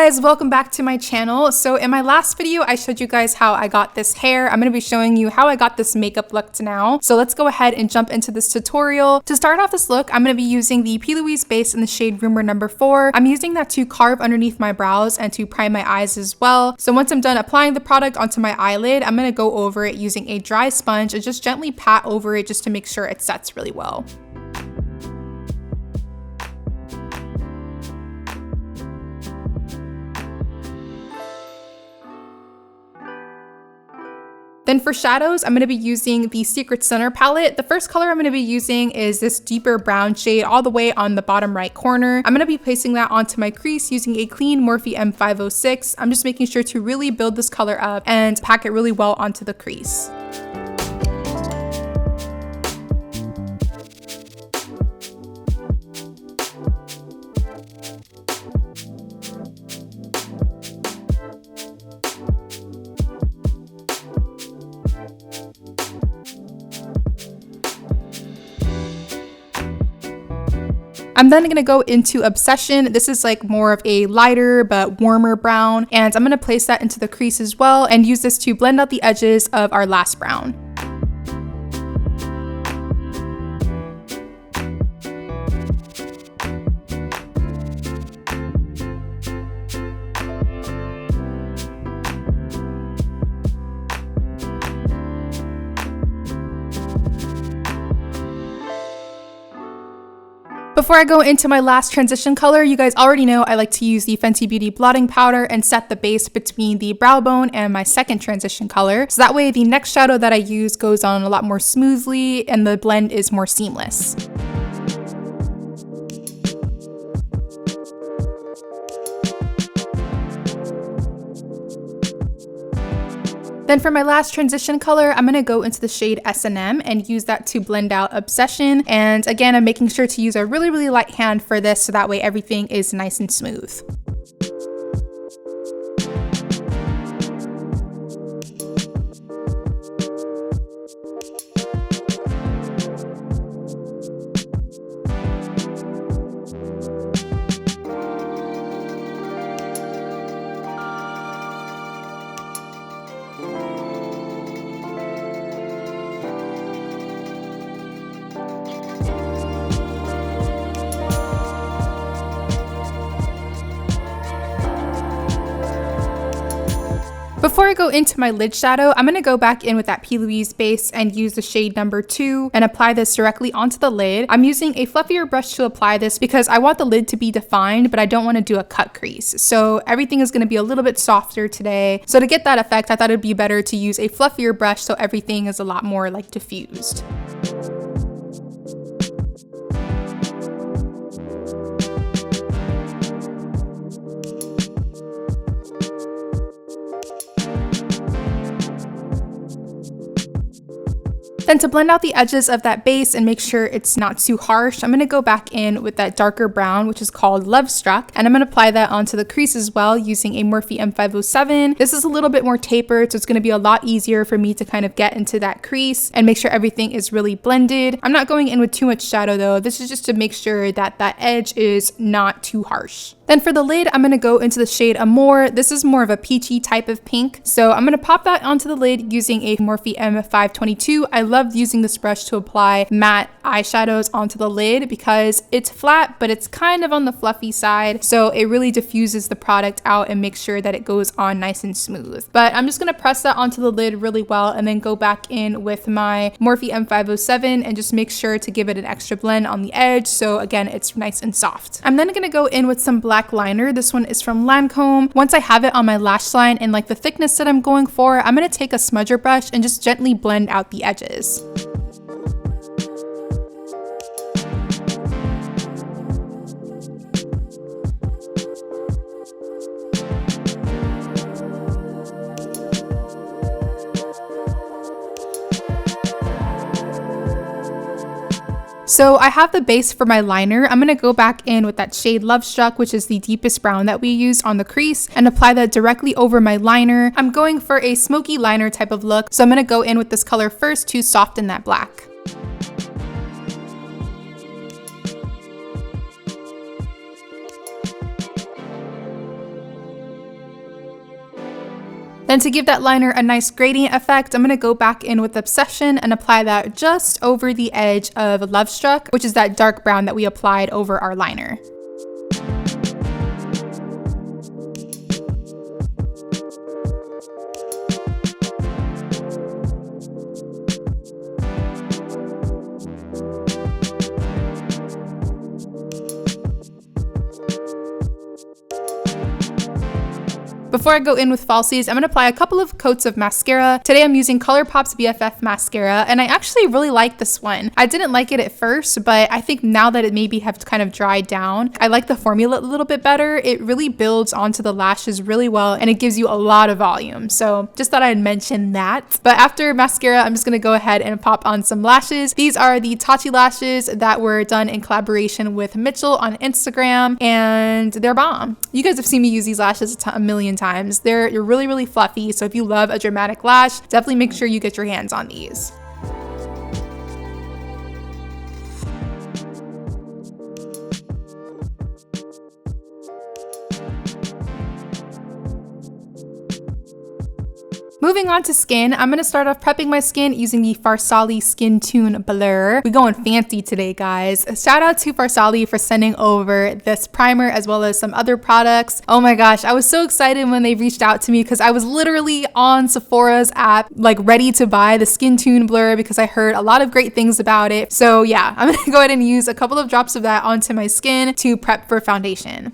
guys, welcome back to my channel. So in my last video, I showed you guys how I got this hair. I'm going to be showing you how I got this makeup look to now. So let's go ahead and jump into this tutorial. To start off this look, I'm going to be using the Louise base in the shade Rumour number 4. I'm using that to carve underneath my brows and to prime my eyes as well. So once I'm done applying the product onto my eyelid, I'm going to go over it using a dry sponge and just gently pat over it just to make sure it sets really well. Then for shadows, I'm going to be using the Secret Center palette. The first color I'm going to be using is this deeper brown shade all the way on the bottom right corner. I'm going to be placing that onto my crease using a clean Morphe M506. I'm just making sure to really build this color up and pack it really well onto the crease. I'm then going to go into Obsession. This is like more of a lighter but warmer brown, and I'm going to place that into the crease as well and use this to blend out the edges of our last brown. Before I go into my last transition color, you guys already know I like to use the Fenty Beauty blotting powder and set the base between the brow bone and my second transition color. So that way the next shadow that I use goes on a lot more smoothly and the blend is more seamless. Then for my last transition color, I'm going to go into the shade S&M and use that to blend out Obsession. And again, I'm making sure to use a really light hand for this so that way everything is nice and smooth. Before I go into my lid shadow, I'm going to go back in with that Louise base and use the shade number 2 and apply this directly onto the lid. I'm using a fluffier brush to apply this because I want the lid to be defined, but I don't want to do a cut crease. So everything is going to be a little bit softer today. So to get that effect, I thought it'd be better to use a fluffier brush so everything is a lot more like diffused. Then to blend out the edges of that base and make sure it's not too harsh, I'm going to go back in with that darker brown, which is called Love Struck, and I'm going to apply that onto the crease as well using a Morphe M507. This is a little bit more tapered, so it's going to be a lot easier for me to kind of get into that crease and make sure everything is really blended. I'm not going in with too much shadow though. This is just to make sure that that edge is not too harsh. Then for the lid, I'm going to go into the shade Amour. This is more of a peachy type of pink. So I'm going to pop that onto the lid using a Morphe M522. I love using this brush to apply matte eyeshadows onto the lid because it's flat, but it's kind of on the fluffy side. So it really diffuses the product out and makes sure that it goes on nice and smooth. But I'm just going to press that onto the lid really well and then go back in with my Morphe M507 and just make sure to give it an extra blend on the edge. So again, it's nice and soft. I'm then going to go in with some black liner. This one is from Lancôme. Once I have it on my lash line and like the thickness that I'm going for, I'm going to take a smudger brush and just gently blend out the edges. So I have the base for my liner. I'm going to go back in with that shade Love Struck, which is the deepest brown that we used on the crease, and apply that directly over my liner. I'm going for a smoky liner type of look, so I'm going to go in with this color first to soften that black. Then to give that liner a nice gradient effect, I'm going to go back in with Obsession and apply that just over the edge of Love Struck, which is that dark brown that we applied over our liner. Before I go in with falsies, I'm going to apply a couple of coats of mascara. Today I'm using Colourpop's BFF mascara, and I actually really like this one. I didn't like it at first, but I think now that it maybe have kind of dried down, I like the formula a little bit better. It really builds onto the lashes really well, and it gives you a lot of volume. So just thought I'd mention that. But after mascara, I'm just going to go ahead and pop on some lashes. These are the Tatti lashes that were done in collaboration with Mmmmitchell on Instagram, and they're bomb. You guys have seen me use these lashes a million times. They're really, really fluffy. So if you love a dramatic lash, definitely make sure you get your hands on these. Moving on to skin, I'm going to start off prepping my skin using the Farsali Skintune Blur. We're going fancy today, guys. Shout out to Farsali for sending over this primer as well as some other products. Oh my gosh, I was so excited when they reached out to me because I was literally on Sephora's app, like ready to buy the Skintune Blur because I heard a lot of great things about it. So yeah, I'm going to go ahead and use a couple of drops of that onto my skin to prep for foundation.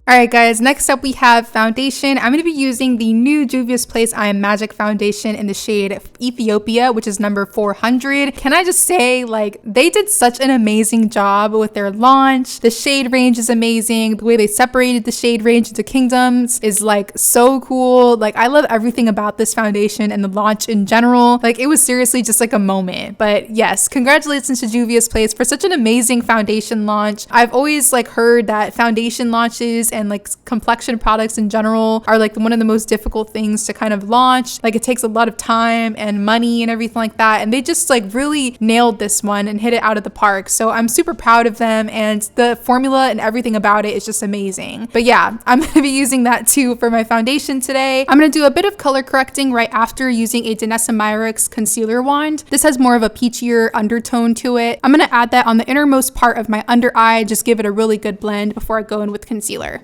Alright guys, next up we have foundation. I'm going to be using the new Juvia's Place I Am Magic foundation in the shade Ethiopia, which is number 400. Can I just say, like, they did such an amazing job with their launch. The shade range is amazing. The way they separated the shade range into kingdoms is like so cool. Like, I love everything about this foundation and the launch in general. Like, it was seriously just like a moment. But yes, congratulations to Juvia's Place for such an amazing foundation launch. I've always like heard that foundation launches and like complexion products in general are like one of the most difficult things to kind of launch. Like, it takes a lot of time and money and everything like that, and they just like really nailed this one and hit it out of the park. So I'm super proud of them, and the formula and everything about it is just amazing. But yeah, I'm going to be using that too for my foundation today. I'm going to do a bit of color correcting right after using a Danessa Myricks concealer wand. This has more of a peachier undertone to it. I'm going to add that on the innermost part of my under eye, just give it a really good blend before I go in with concealer.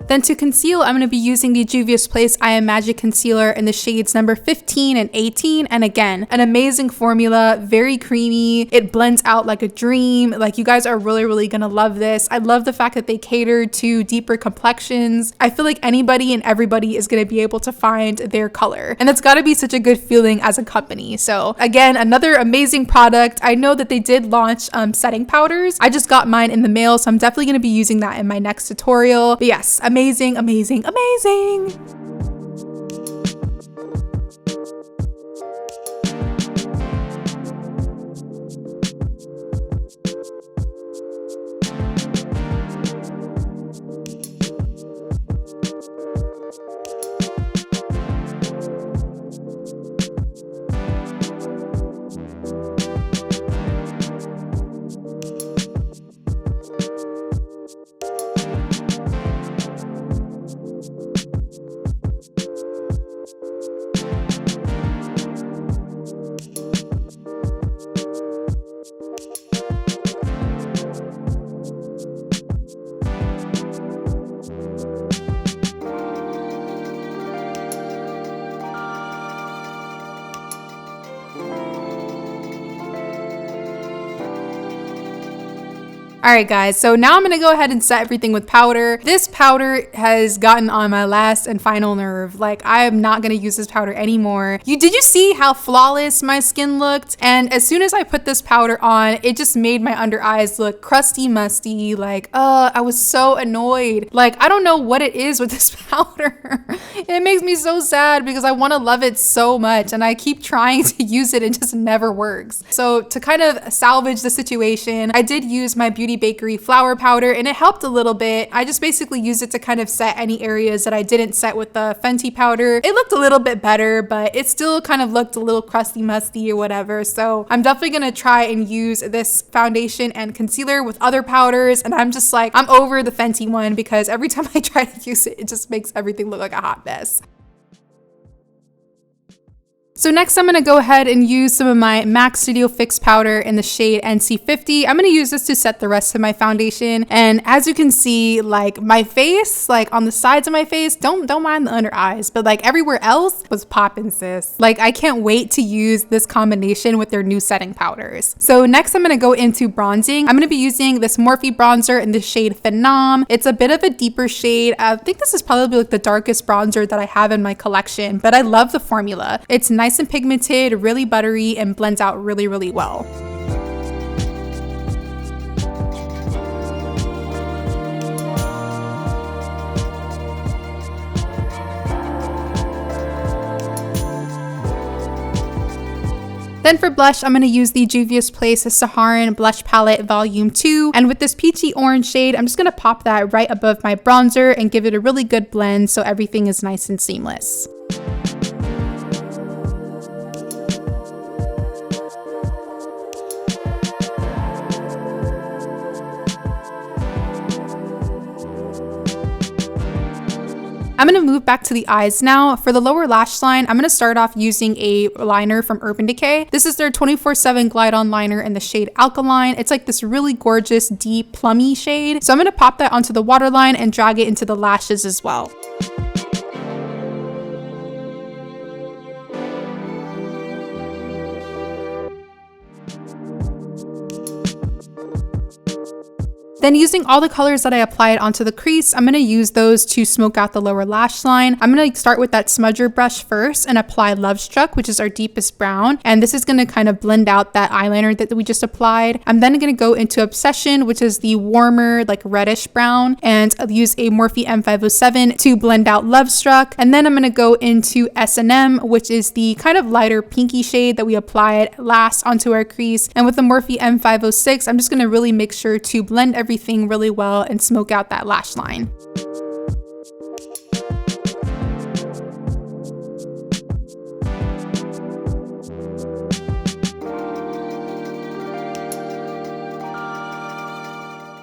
Then to conceal, I'm going to be using the Juvia's Place I Am Magic Concealer in the shades number 15 and 18. And again, an amazing formula, very creamy. It blends out like a dream. Like, you guys are really, really going to love this. I love the fact that they catered to deeper complexions. I feel like anybody and everybody is going to be able to find their color. And that's got to be such a good feeling as a company. So again, another amazing product. I know that they did launch setting powders. I just got mine in the mail, so I'm definitely going to be using that in my next tutorial. But yes, amazing, amazing, amazing. Alright guys, so now I'm going to go ahead and set everything with powder. This powder has gotten on my last and final nerve. Like, I am not going to use this powder anymore. Did you see how flawless my skin looked? And as soon as I put this powder on, it just made my under eyes look crusty, musty. Like, I was so annoyed. Like, I don't know what it is with this powder. It makes me so sad because I want to love it so much, and I keep trying to use it. It just never works. So to kind of salvage the situation, I did use my Beauty the Bakerie flour powder, and it helped a little bit. I just basically used it to kind of set any areas that I didn't set with the Fenty powder. It looked a little bit better, but it still kind of looked a little crusty musty or whatever. So I'm definitely gonna try and use this foundation and concealer with other powders. And I'm just like, I'm over the Fenty one because every time I try to use it, it just makes everything look like a hot mess. So next I'm gonna go ahead and use some of my MAC Studio Fix powder in the shade NC50. I'm gonna use this to set the rest of my foundation. And as you can see, like my face, like on the sides of my face, don't mind the under eyes, but like everywhere else was popping, sis. Like I can't wait to use this combination with their new setting powders. So next I'm gonna go into bronzing. I'm gonna be using this Morphe bronzer in the shade Phenom. It's a bit of a deeper shade. I think this is probably like the darkest bronzer that I have in my collection, but I love the formula. It's nice and pigmented, really buttery, and blends out really, really well. Then for blush, I'm going to use the Juvia's Place Saharan Blush Palette Volume 2. And with this peachy orange shade, I'm just going to pop that right above my bronzer and give it a really good blend so everything is nice and seamless. I'm going to move back to the eyes now. For the lower lash line, I'm going to start off using a liner from Urban Decay. This is their 24/7 Glide On Liner in the shade Alkaline. It's like this really gorgeous, deep, plummy shade. So I'm going to pop that onto the waterline and drag it into the lashes as well. Then using all the colors that I applied onto the crease, I'm going to use those to smoke out the lower lash line. I'm going to start with that smudger brush first and apply Love Struck, which is our deepest brown. And this is going to kind of blend out that eyeliner that we just applied. I'm then going to go into Obsession, which is the warmer, like reddish brown, and I'll use a Morphe M507 to blend out Love Struck. And then I'm going to go into S&M, which is the kind of lighter pinky shade that we applied last onto our crease. And with the Morphe M506, I'm just going to really make sure to blend everything really well and smoke out that lash line.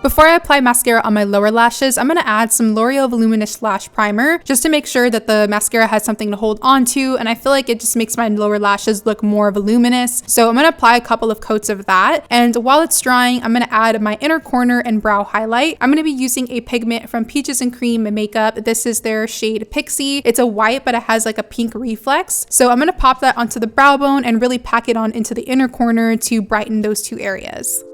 Before I apply mascara on my lower lashes, I'm going to add some L'Oreal Voluminous Lash Primer just to make sure that the mascara has something to hold on to, and I feel like it just makes my lower lashes look more voluminous. So I'm going to apply a couple of coats of that, and while it's drying, I'm going to add my inner corner and brow highlight. I'm going to be using a pigment from Peaches and Cream Makeup. This is their shade Pixie. It's a white, but it has like a pink reflex. So I'm going to pop that onto the brow bone and really pack it on into the inner corner to brighten those two areas.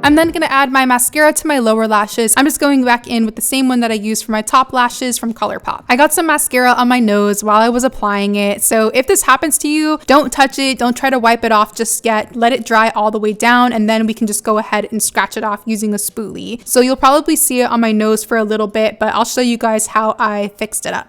I'm then going to add my mascara to my lower lashes. I'm just going back in with the same one that I used for my top lashes from Colourpop. I got some mascara on my nose while I was applying it, so if this happens to you, don't touch it, don't try to wipe it off just yet. Let it dry all the way down, and then we can just go ahead and scratch it off using a spoolie. So you'll probably see it on my nose for a little bit, but I'll show you guys how I fixed it up.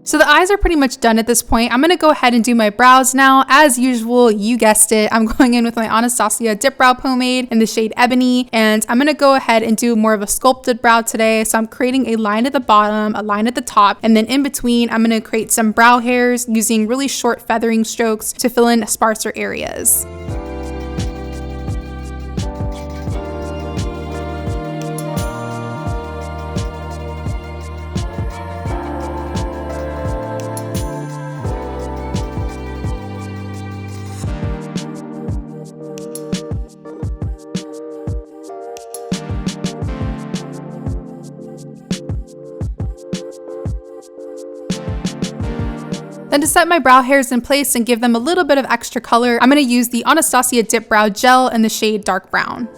So the eyes are pretty much done at this point. I'm going to go ahead and do my brows now. As usual, you guessed it, I'm going in with my Anastasia Dipbrow pomade in the shade Ebony, and I'm going to go ahead and do more of a sculpted brow today. So I'm creating a line at the bottom, a line at the top, and then in between, I'm going to create some brow hairs using really short feathering strokes to fill in sparser areas. Then to set my brow hairs in place and give them a little bit of extra color, I'm going to use the Anastasia Dipbrow Gel in the shade Dark Brown.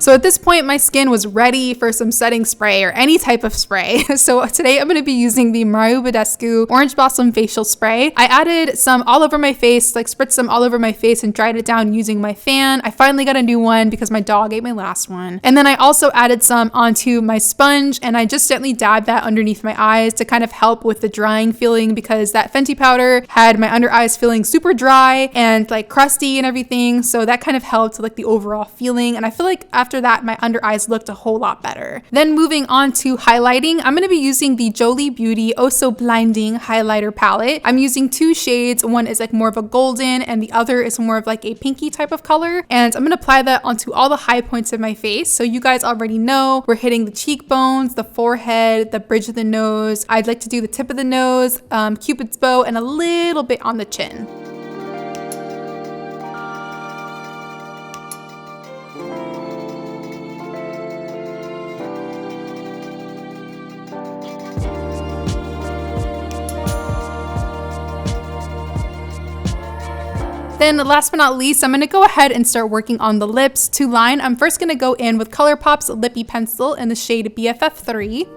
So at this point, my skin was ready for some setting spray or any type of spray. So today I'm going to be using the Mario Badescu Orange Blossom Facial Spray. I added some all over my face, like spritzed some all over my face and dried it down using my fan. I finally got a new one because my dog ate my last one. And then I also added some onto my sponge and I just gently dabbed that underneath my eyes to kind of help with the drying feeling because that Fenty powder had my under eyes feeling super dry and like crusty and everything. So that kind of helped like the overall feeling. And I feel like after that, my under eyes looked a whole lot better. Then moving on to highlighting, I'm going to be using the Jolie Beauty Oh So Blinding highlighter palette. I'm using two shades. One is like more of a golden and the other is more of like a pinky type of color. And I'm going to apply that onto all the high points of my face. So you guys already know we're hitting the cheekbones, the forehead, the bridge of the nose. I'd like to do the tip of the nose, Cupid's bow, and a little bit on the chin. Then last but not least, I'm going to go ahead and start working on the lips. To line, I'm first going to go in with Colourpop's Lippy Pencil in the shade BFF3.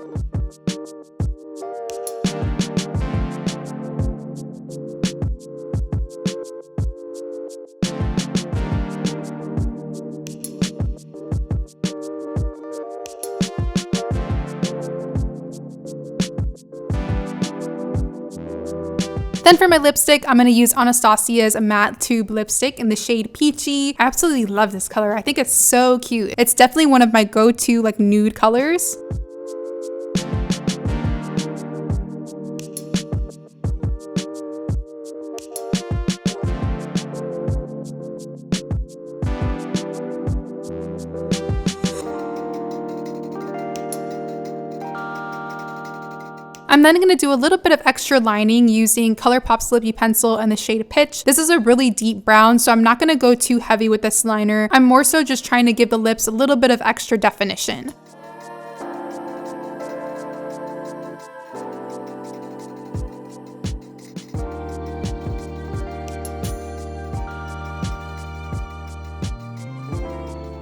Then for my lipstick, I'm going to use Anastasia's Matte Tube Lipstick in the shade Peachy. I absolutely love this color. I think it's so cute. It's definitely one of my go-to like nude colors. I'm then going to do a little bit of extra lining using Colourpop's Lippy Pencil in the shade Pitch. This is a really deep brown, so I'm not going to go too heavy with this liner. I'm more so just trying to give the lips a little bit of extra definition.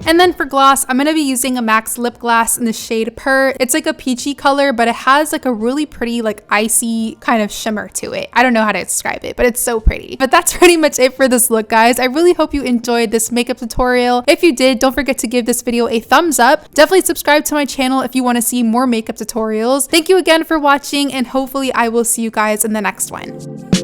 And then for gloss, I'm going to be using a MAC's lip gloss in the shade Purr. It's like a peachy color, but it has like a really pretty like icy kind of shimmer to it. I don't know how to describe it, but it's so pretty. But that's pretty much it for this look, guys. I really hope you enjoyed this makeup tutorial. If you did, don't forget to give this video a thumbs up. Definitely subscribe to my channel if you want to see more makeup tutorials. Thank you again for watching, and hopefully I will see you guys in the next one.